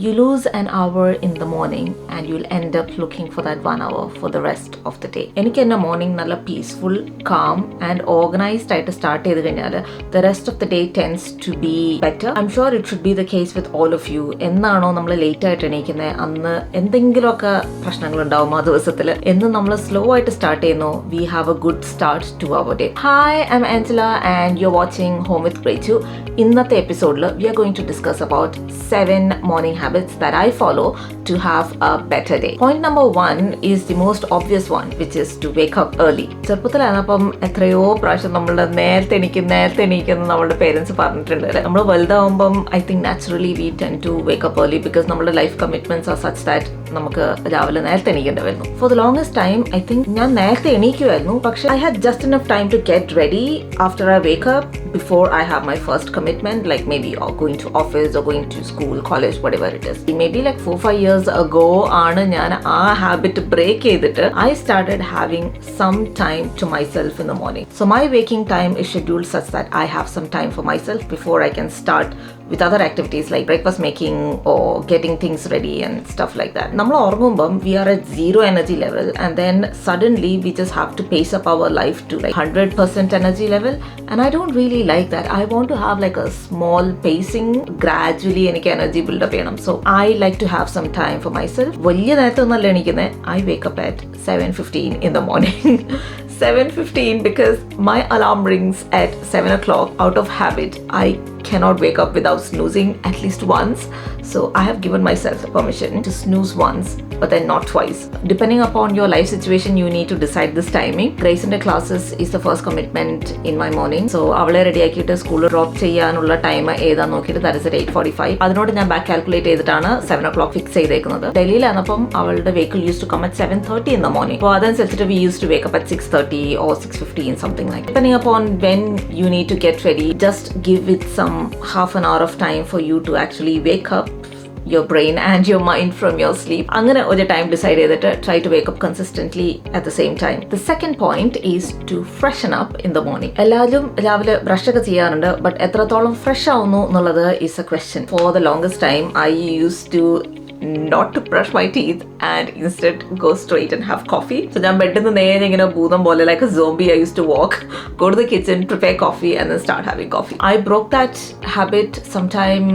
you lose an hour in the morning and you'll end up looking for that 1 hour for the rest of the day. എനിക്ക് എൻ്റെ morning നല്ല peaceful calm and organised ആയിട്ട് start ചെയ്ത് കഴിഞ്ഞാൽ the rest of the day tends to be better. I'm sure it should be the case with all of you. എന്നാണോ നമ്മൾ late ആയിട്ട് എണീക്കുന്നത് അന്ന് എന്തെങ്കിലുമൊക്കെ പ്രശ്നങ്ങളുണ്ടാവും ആ ദിവസത്തിൽ. എന്ന് നമ്മൾ സ്ലോ ആയിട്ട് സ്റ്റാർട്ട് ചെയ്യുന്നു, we have a good start to our day. Hi, I'm Angela and you're watching Home with Grechu. ഇന്നത്തെ എപ്പിസോഡിൽ we are going to discuss about 7 morning habits that I follow to have a better day. Point number 1 is the most obvious one, which is to wake up early. ചെറുപ്പത്തിലാണപ്പം എത്രയോ പ്രാവശ്യം നമ്മളുടെ നേരത്തെ എണീക്കുന്ന നമ്മളുടെ parents പറഞ്ഞിട്ടുണ്ട്. നമ്മൾ വലുതാവുമ്പം I think naturally we tend to wake up early because നമ്മളുടെ life commitments are such that നമുക്ക് രാവിലെ നേരത്തെ എണീക്കേണ്ടി വരുന്നു. For the longest time I think ഞാൻ നേരത്തെ എണീക്കുമായിരുന്നു, പക്ഷെ I had just enough time to get ready after I wake up before I have my first commitment, like maybe going to office or going to school, college, whatever it is. Maybe like 4-5 years ago ആണ് ഞാൻ ആ habit break ചെയ്തിട്ട് I started having some time to myself in the morning. So my waking time is scheduled such that I have some time for myself before I can start with other activities like breakfast making or getting things ready and stuff like that. നമ്മൾ ഉറങ്ങുമ്പം we are at zero energy level and then suddenly we just have to pace up our life to like 100% energy level, and I don't really like that. I want to have like a small pacing, gradually എനിക്ക് energy build up ചെയ്യണം. So I like to have some time for myself. വലിയ നേരത്തെ ഒന്നല്ല എണീക്കുന്നത്. I wake up at 7:15 in the morning. 7:15 because my alarm rings at 7 o'clock. Out of habit, I cannot wake up without snoozing at least once. So I have given myself the permission to snooze once, but then not twice. Depending upon your life situation, you need to decide this timing. Grace in the classes is the first commitment in my morning. So avale ready ആക്കിയിട്ട് സ്കൂളിൽ drop ചെയ്യാനുള്ള time ഏതാന്ന് നോക്കിയിട്ട് that is at 8:45. അതിനോട് ഞാൻ back calculate ചെയ്തിട്ടാണ് 7 o'clock fix ചെയ്തേക്കുന്നത്. ഡൽഹിയിലാണപ്പം അവളുടെ vehicle use to come at 7:30 in the morning. അപ്പോൾ അതനുസരിച്ചിട്ട് we used to wake up at 6:30 or 6:15, something like that. Depending upon when you need to get ready, just give it some half an hour of time for you to actually wake up your brain and your mind from your sleep. അങ്ങനെ ഒരു time decide ചെയ്തിട്ട് try to wake up consistently at the same time. The second point is to freshen up in the morning. എല്ലാവരും രാവിലെ brush ഒക്കെ ചെയ്യാറുണ്ട്, but എത്രത്തോളം fresh ആവുന്നു എന്നുള്ളത് is a question. For the longest time I used to not to brush my teeth and instead go straight and have coffee. So ഞാൻ ബെഡിൽ നിന്ന് നേരെ ഇങ്ങനെ ഭൂതം പോലെ like a zombie I used to walk, go to the kitchen, prepare coffee and then start having coffee. I broke that habit sometime,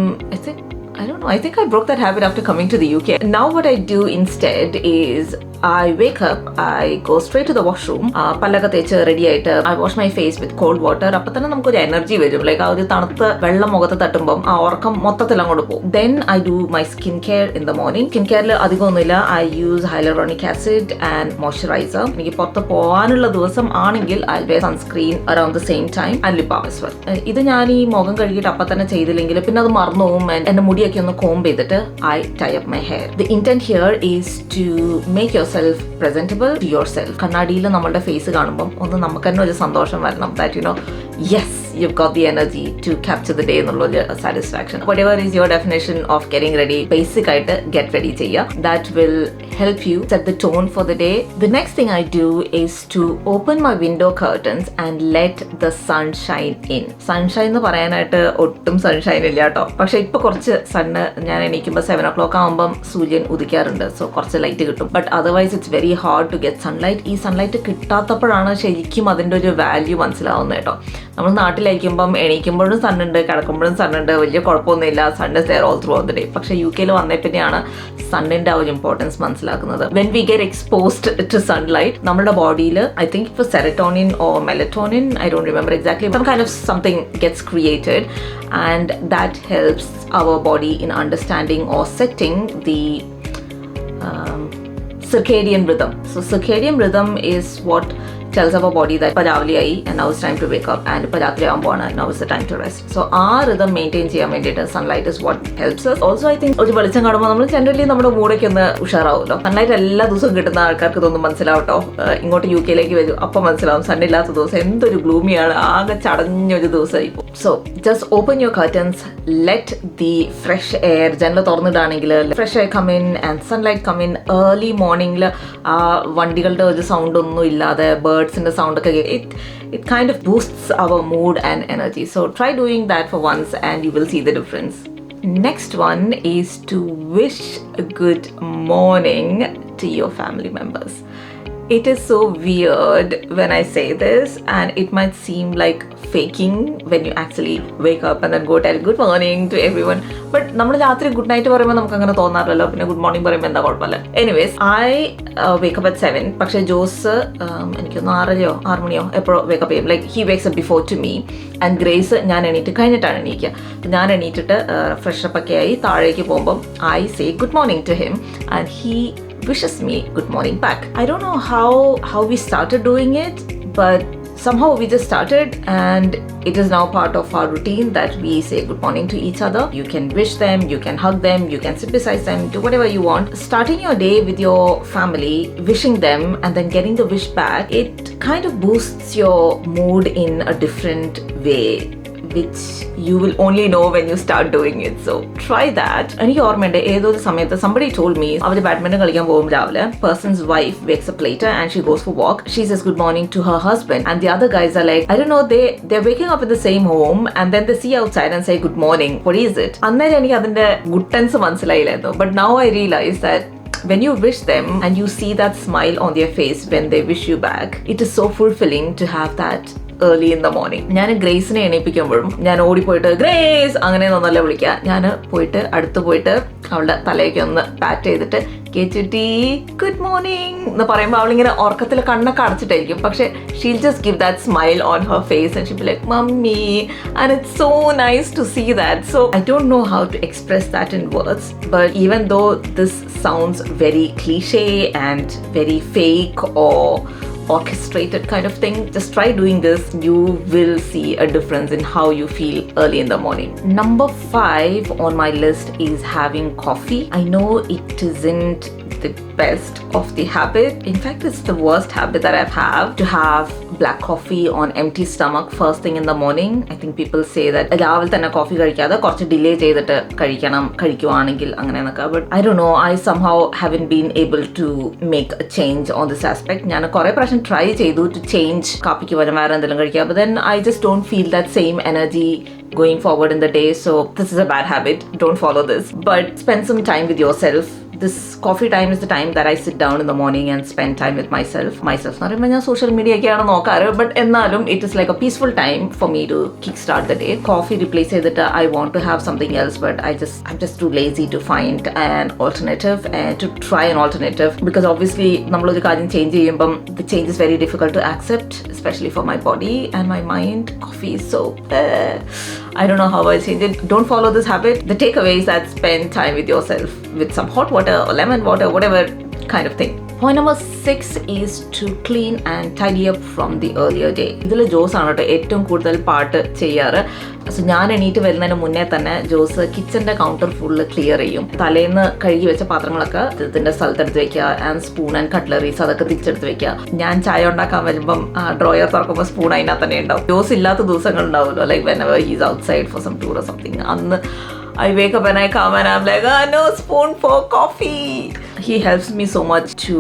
I think I broke that habit after coming to the UK. Now what I do instead is I wake up, I go straight to the washroom, പല്ലൊക്കെ തേച്ച് ready ആയിട്ട് I wash my face with cold water. അപ്പോൾ തന്നെ നമുക്കൊരു energy വരും, like ആ ഒരു തണുത്ത വെള്ളം മുഖത്ത് തട്ടുമ്പം ആ ഉറക്കം മൊത്തത്തിൽ അങ്ങോട്ട് പോകും. Then I do my skin care in the morning. Skin careൽ അധികമൊന്നുമില്ല. I use hyaluronic acid and moisturizer. എനിക്ക് പുറത്ത് പോകാനുള്ള ദിവസം ആണെങ്കിൽ I'll wear sunscreen around the same time and lip balm as well. ഇത് ഞാൻ ഈ മുഖം കഴുകിയിട്ട് അപ്പം തന്നെ ചെയ്തില്ലെങ്കിൽ പിന്നെ അത് മറന്നു പോകും. എൻ്റെ മുടിയൊക്കെ ഒന്ന് കോംബ് ചെയ്തിട്ട് I tie up my hair. The intent here is to make yourself presentable to yourself. കണ്ണാടിയിൽ നമ്മളുടെ ഫേസ് കാണുമ്പം ഒന്ന് നമുക്ക് തന്നെ ഒരു സന്തോഷം വരണം, that you know, yes, you've got the energy to capture the day എന്നുള്ളൊരു satisfaction. Whatever is your definition of getting ready, basic ആയിട്ട് get ready ചെയ്യുക. That will help you set the tone for the day. The next thing I do is to open my window curtains and let the sun shine in. Sunshine എന്ന് പറയാനായിട്ട് ഒട്ടും sunshine ഇല്ല കേട്ടോ, പക്ഷെ ഇപ്പൊ കുറച്ച് sun ഞാൻ എണീക്കുമ്പോൾ 7 o'clock ആകുമ്പം സൂര്യൻ ഉദിക്കാറുണ്ട്, സോ കുറച്ച് ലൈറ്റ് കിട്ടും. But otherwise it's very hard to get sunlight. ഈ സൺലൈറ്റ് കിട്ടാത്തപ്പോഴാണ് ശരിക്കും അതിൻ്റെ ഒരു വാല്യൂ മനസ്സിലാവുന്നത് കേട്ടോ. നമ്മൾ നാട്ടിലായിരിക്കുമ്പം എണീക്കുമ്പോഴും സണ്ണുണ്ട്, കിടക്കുമ്പോഴും സണ്ണുണ്ട്, വലിയ കുഴപ്പമൊന്നുമില്ല, sun is there all throughout the day. പക്ഷെ UK വന്നേ പിന്നെയാണ് സണ്ണിന്റെ ആ ഒരു ഇമ്പോർട്ടൻസ് മനസ്സിലാക്കുന്നത്. When we get exposed to sunlight, നമ്മുടെ ബോഡിയിൽ I think for serotonin or melatonin, I don't remember exactly, some kind of something gets created and that helps our body in understanding or setting the circadian rhythm. So circadian rhythm is what tells our body that രാവിലെയായി and now it's time to wake up, and ഇപ്പോൾ രാത്രിയാകുമ്പോഴാണ് now is the time to rest. So ആ rhythm maintain ചെയ്യാൻ വേണ്ടിയിട്ട് sunlight is what helps us. Also I think ഒരു വെളിച്ചം കാണുമ്പോൾ നമ്മൾ generally നമ്മുടെ മൂടൊക്കെ ഒന്ന് ഉഷാറാവുമല്ലോ. സൺലൈറ്റ് എല്ലാ ദിവസവും കിട്ടുന്ന ആൾക്കാർക്ക് ഇതൊന്നും മനസ്സിലാവട്ടോ. ഇങ്ങോട്ട് UK വരും, അപ്പം മനസ്സിലാവും സണ്ണില്ലാത്ത ദിവസം എന്തൊരു ഗ്ലൂമിയാണ്, ആകെ ചടഞ്ഞൊരു ദിവസമായിപ്പോൾ. So just open your curtains, let the fresh air, ജനൽ തുറന്നിടാണെങ്കിൽ fresh air come in and sunlight come in early morning. ആ വണ്ടികളുടെ ഒരു സൗണ്ട് ഒന്നും ഇല്ലാതെ ബേർഡ്സിന്റെ സൗണ്ട് ഒക്കെ it kind of boosts our mood and energy. So try doing that for once and you will see the difference. Next one is to wish a good morning to your family members. It is so weird when I say this, and it might seem like faking when you actually wake up and then go tell good morning to everyone. But നമ്മൾ രാത്രി good night പറയുമ്പോൾ നമുക്ക് അങ്ങനെ തോന്നാറില്ലല്ലോ, പിന്നെ good morning പറയുമ്പോൾ എന്താ കുഴപ്പമില്ല. Anyways I wake up at 7, പക്ഷേ ജോസ് എനിക്കൊന്ന് 6 മണിയോ എപ്പോഴോ വേക്കപ്പ് ചെയ്യും. Like he wakes up before to me and grace ഞാൻ എണീറ്റ് കഴിഞ്ഞിട്ടാണ് എണീക്കുക. ഞാൻ എണീറ്റിട്ട് ഫ്രഷപ്പ് ഒക്കെ ആയി താഴേക്ക് പോകുമ്പം I say good morning to him and he wishes me good morning back. I don't know how we started doing it, but somehow we just started, and it is now part of our routine that we say good morning to each other. You can wish them, you can hug them, you can sit beside them, do whatever you want. Starting your day with your family, wishing them and then getting the wish back, it kind of boosts your mood in a different way, which you will only know when you start doing it. So try that. എനിക്ക് ഓർമ്മയുണ്ട് ഏതോ ഒരു സമയത്ത് somebody told me അവർ badminton കളിക്കാൻ പോകും രാവിലെ. Person's wife wakes up later and she goes for walk. She says good morning to her husband and the other guys are like, I don't know, they're waking up in the same home and then they see outside and say good morning. What is it? അന്നേരം എനിക്ക് അതിന്റെ good tense മനസ്സിലായില്ലായിരുന്നു. But now I realize that when you wish them and you see that smile on their face when they wish you back, it is so fulfilling to have that early in the morning. ഞാൻ ഗ്രേസിനെ എണീപ്പിക്കുമ്പോഴും ഞാൻ ഓടിപ്പോയിട്ട് grace അങ്ങനെയൊന്നല്ല വിളിക്കുക. ഞാൻ പോയിട്ട് അടുത്ത് പോയിട്ട് അവളുടെ തലയൊക്കെ ഒന്ന് പാറ്റ് ചെയ്തിട്ട് കേച്ചുട്ടി ഗുഡ് മോർണിംഗ് എന്ന് പറയുമ്പോൾ അവളിങ്ങനെ ഉറക്കത്തിൽ കണ്ണൊക്കെ അടച്ചിട്ടായിരിക്കും, പക്ഷെ she'll just give that smile on her face and she be like mummy and it's so nice to see that. So I don't know how to express that in words, but even though this sounds very cliché and very fake or orchestrated kind of thing, just try doing this. You will see a difference in how you feel early in the morning. Number 5 on my list is having coffee. I know it isn't the best of the habit. In fact, it's the worst habit that I have, to have black coffee on empty stomach first thing in the morning. I think people say that രാവിലെ തന്നെ coffee കഴിക്കാതെ കുറച്ച് delay ചെയ്തിട്ട് കഴിക്കുവാണെങ്കിൽ അങ്ങനെയൊക്കെ. But I don't know, I somehow haven't been able to make a change on this aspect. ഞാൻ കുറേ പ്രാവശ്യം try ചെയ്തു to change കാപ്പിക്ക് പകരം വേറെ എന്തെങ്കിലും കഴിക്കുക, but then I just don't feel that same energy going forward in the day. So this is a bad habit. Don't follow this. But spend some time with yourself. This coffee time is the time that I sit down in the morning and spend time with myself. എന്ന് പറയുമ്പോൾ ഞാൻ social media ഒക്കെയാണ് നോക്കാറ്, but എന്നാലും it is like a peaceful time for me to kick start the day. Coffee replace ചെയ്തിട്ട് I want to have something else, but I'm just too lazy to find an alternative and to try an alternative, because obviously നമ്മളൊരു കാര്യം change ചെയ്യുമ്പം the change is very difficult to accept, especially for my body and my mind. Coffee is so I don't know how I change it. Don't follow this habit. The takeaway is that spend time with yourself with some hot water or lemon water, whatever kind of thing. Point number 6 is to clean and tidy up from the earlier day. ഇതിൽ ജോസ് ആണ് കേട്ടോ ഏറ്റവും കൂടുതൽ പാട്ട് ചെയ്യാറ്. So ഞാൻ എണീറ്റ് വരുന്നതിന് മുന്നേ തന്നെ ജോസ് കിച്ചന്റെ കൗണ്ടർ ഫുള്ള് ക്ലിയർ ചെയ്യും. തലേന്ന് കഴുകി വെച്ച പാത്രങ്ങളൊക്കെ ഇതിന്റെ സ്ഥലത്തെടുത്ത് വെക്കുക, ആൻഡ് സ്പൂൺ ആൻഡ് കട്ട്ലറീസ് അതൊക്കെ തിരിച്ചെടുത്ത് വെക്കുക. ഞാൻ ചായ ഉണ്ടാക്കാൻ വരുമ്പം ഡ്രോയർ തുറക്കുമ്പോൾ സ്പൂൺ അതിനകത്ത് തന്നെ ഉണ്ടാവും. ജോസ് ഇല്ലാത്ത ദിവസങ്ങൾ ഉണ്ടാവുമല്ലോ, like whenever he's outside for some tour or something. അന്ന് I wake up and I come and I'm like, no spoon for coffee. He helps me so much to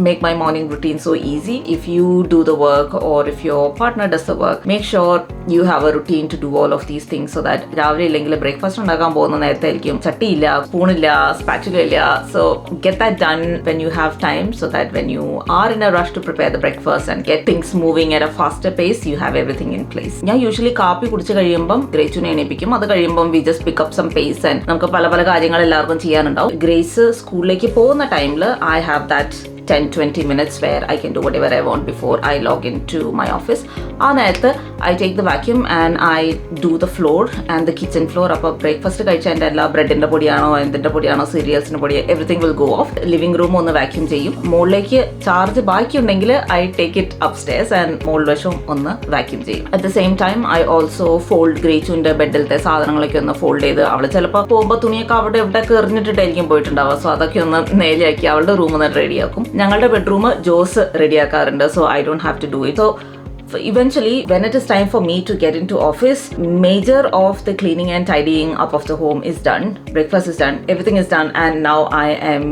make my morning routine so easy. If you do the work or if your partner does the work, make sure you have a routine to do all of these things, so that രാവിലെ ഇല്ലെങ്കിൽ breakfast ഉണ്ടാക്കാൻ പോകുന്ന നേരത്തെ ആയിരിക്കും ചട്ടിയില്ല, സ്പൂണില്ല, spatula ഇല്ല. So get that done when you have time, so that when you are in a rush to prepare the breakfast and get things moving at a faster pace, you have everything in place. ഞാൻ usually കാപ്പി കുടിച്ച് കഴിയുമ്പം ഗ്രേസിനെ എണീപ്പിക്കും. അത് കഴിയുമ്പം we just pick up some pace and നമുക്ക് പല പല കാര്യങ്ങൾ എല്ലാവർക്കും ചെയ്യാനുണ്ടാവും. ഗ്രേസ് സ്കൂളിലേക്ക് പോകുന്ന ടൈമിൽ I have that 10-20 minutes where I can do whatever I want before I log into my office. ആ നേരത്ത് I take the vacuum and I do the floor and the kitchen floor. അപ്പോൾ breakfast കഴിച്ച എൻ്റെ എല്ലാ ബ്രെഡിൻ്റെ പൊടിയാണോ എന്തിൻ്റെ പൊടിയാണോ സീരിയൽസിൻ്റെ പൊടി everything will go of. Living room ഒന്ന് വാക്യൂം ചെയ്യും. മുകളിലേക്ക് charge ബാക്കിയുണ്ടെങ്കിൽ I take it upstairs and മുകൾ വശം ഒന്ന് വാക്യൂം ചെയ്യും. At the same time I also fold ഗ്രേച്ചുവിൻ്റെ ബെഡിലത്തെ സാധനങ്ങളൊക്കെ ഒന്ന് ഫോൾഡ് ചെയ്ത്, അവൾ ചിലപ്പോൾ പോകുമ്പോൾ തുണിയൊക്കെ അവിടെ എവിടെയൊക്കെ എറിഞ്ഞിട്ടിട്ടായിരിക്കും പോയിട്ടുണ്ടാവുക. സോ അതൊക്കെ ഒന്ന് നേരെയാക്കി അവളുടെ റൂം ഒന്ന് റെഡിയാക്കും. ഞങ്ങളുടെ ബെഡ്റൂം ജോസ് റെഡിയാക്കാറുണ്ട്. So I don't have to do it. So eventually, when it is time for me to get into office, major of the cleaning and tidying up of the home is done. Breakfast is done, everything is done, and now I am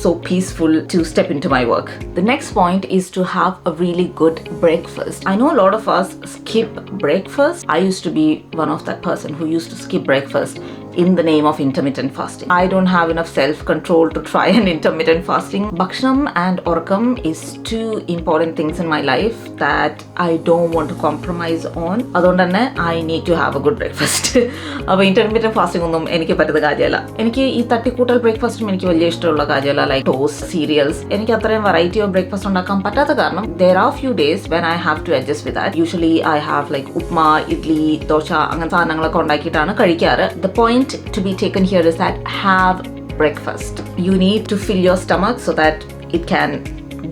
so peaceful to step into my work. The next point is to have a really good breakfast. I know a lot of us skip breakfast. I used to be one of that person who used to skip breakfast in the name of intermittent fasting. I don't have enough self-control to try an intermittent fasting. Bhakshanam and orkam is two important things in my life that I don't want to compromise on. അതുകൊണ്ട് തന്നെ I need to have a good breakfast. അപ്പോൾ intermittent fasting ഒന്നും എനിക്ക് പറ്റുന്ന കാര്യമല്ല. എനിക്ക് ഈ തട്ടിക്കൂട്ടൽ ബ്രേക്ക്ഫാസ്റ്റും എനിക്ക് വലിയ ഇഷ്ടമുള്ള കാര്യമല്ല. Like toast, serials. എനിക്ക് അത്രയും വെറൈറ്റി ഓഫ് ബ്രേക്ക്ഫാസ്റ്റ് ഉണ്ടാക്കാൻ പറ്റാത്ത കാരണം there are few days when I have to adjust with that. Usually I have like upma, idli, dosha അങ്ങനത്തെ സാധനങ്ങളൊക്കെ ഉണ്ടാക്കിയിട്ടാണ് കഴിക്കാറ്. The point to be taken here is that have breakfast. You need to fill your stomach so that it can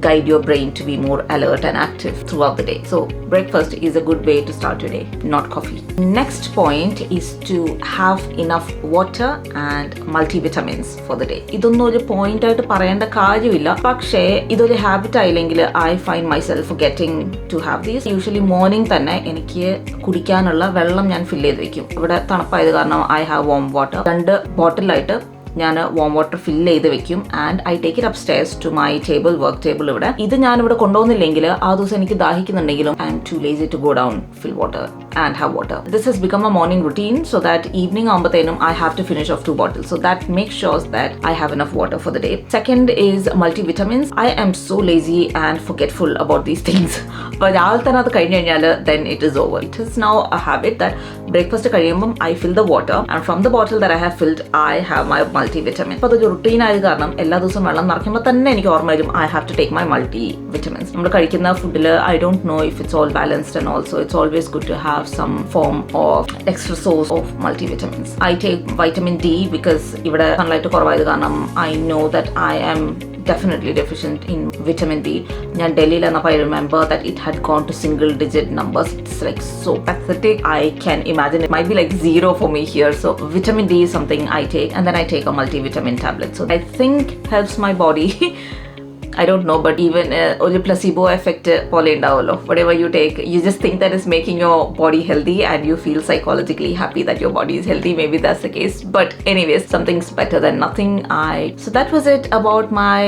guide your brain to be more alert and active throughout the day. So breakfast is a good way to start your day, not coffee. Next point is to have enough water and multivitamins for the day. ഇതൊന്നും ഒരു point ആയിട്ട് പറയേണ്ട കാര്യമില്ല, പക്ഷേ ഇതൊരു habit ആയില്ലെങ്കിൽ I find myself forgetting to have these. Usually morning തന്നെ എനിക്ക് കുടിക്കാനുള്ള വെള്ളം ഞാൻ ഫില്ല് ചെയ്ത് വെക്കും. ഇവിടെ തണുപ്പായത് കാരണം I have warm water. 2 ബോട്ടിലായിട്ട് ഞാൻ വാം വാട്ടർ ഫില്ല് ചെയ്ത് വെക്കും and I take it upstairs to my table, work table. ഇവിടെ ഇത് ഞാൻ ഇവിടെ കൊണ്ടുപോകുന്നില്ലെങ്കിൽ ആ ദിവസം എനിക്ക് ദാഹിക്കുന്നുണ്ടെങ്കിലും I am too lazy to go down, fill water and have water. This has become a morning routine so that evening ആകുമ്പോഴത്തേനും I have to finish off 2 bottles. So that makes sure that I have enough water for the day. Second is multivitamins. I am so lazy and forgetful about these things. അപ്പോൾ രാവിലെ തന്നെ അത് കഴിഞ്ഞ് കഴിഞ്ഞാൽ then it is over. It is now a habit that breakfast കഴിയുമ്പം I fill the water and from the bottle that I have filled I have my multivitamin. അപ്പോൾ അതൊരു routine ആയത് കാരണം എല്ലാ ദിവസവും വെള്ളം നിറയ്ക്കുമ്പോൾ തന്നെ എനിക്ക് ഓർമ്മ വരും I have to take my multivitamins. നമ്മൾ കഴിക്കുന്ന ഫുഡിൽ I don't know if it's all balanced and also it's always good to have some form of extra source of multivitamins. I take vitamin D because ഇവിടെ sunlight കുറവായത് കാരണം I know that I am definitely deficient in vitamin D. ഞാൻ ഡൽഹിയിൽ എന്നപ്പോൾ I remember that it had gone to single digit numbers. It's like so pathetic. I can imagine it might be like 0 for me here. So vitamin D is something I take and then I take a multivitamin tablet. So I think helps my body. I don't know, but even a placebo effect pole undavalo. Whatever you take, you just think that is making your body healthy and you feel psychologically happy that your body is healthy. Maybe that's the case, but anyways, something's better than nothing. So that was it about my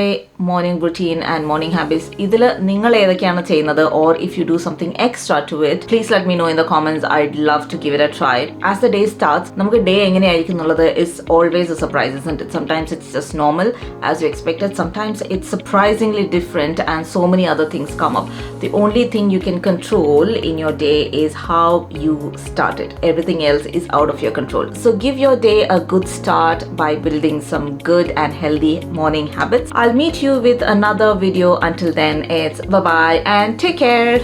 morning routine and morning habits. ഇതിൽ നിങ്ങൾ ഏതൊക്കെയാണ് ചെയ്യുന്നത്, or if you do something extra to it, please let me know in the comments. I'd love to give it a try. As the day starts, നമുക്ക് day എങ്ങനെയായിരിക്കും എന്നുള്ളത് is always a surprise, isn't it? Sometimes it's just normal as you expected. Sometimes it's surprisingly different and so many other things come up. The only thing you can control in your day is how you start it. Everything else is out of your control. So give your day a good start by building some good and healthy morning habits. I'll meet you with another video. Until then, it's bye-bye and take care.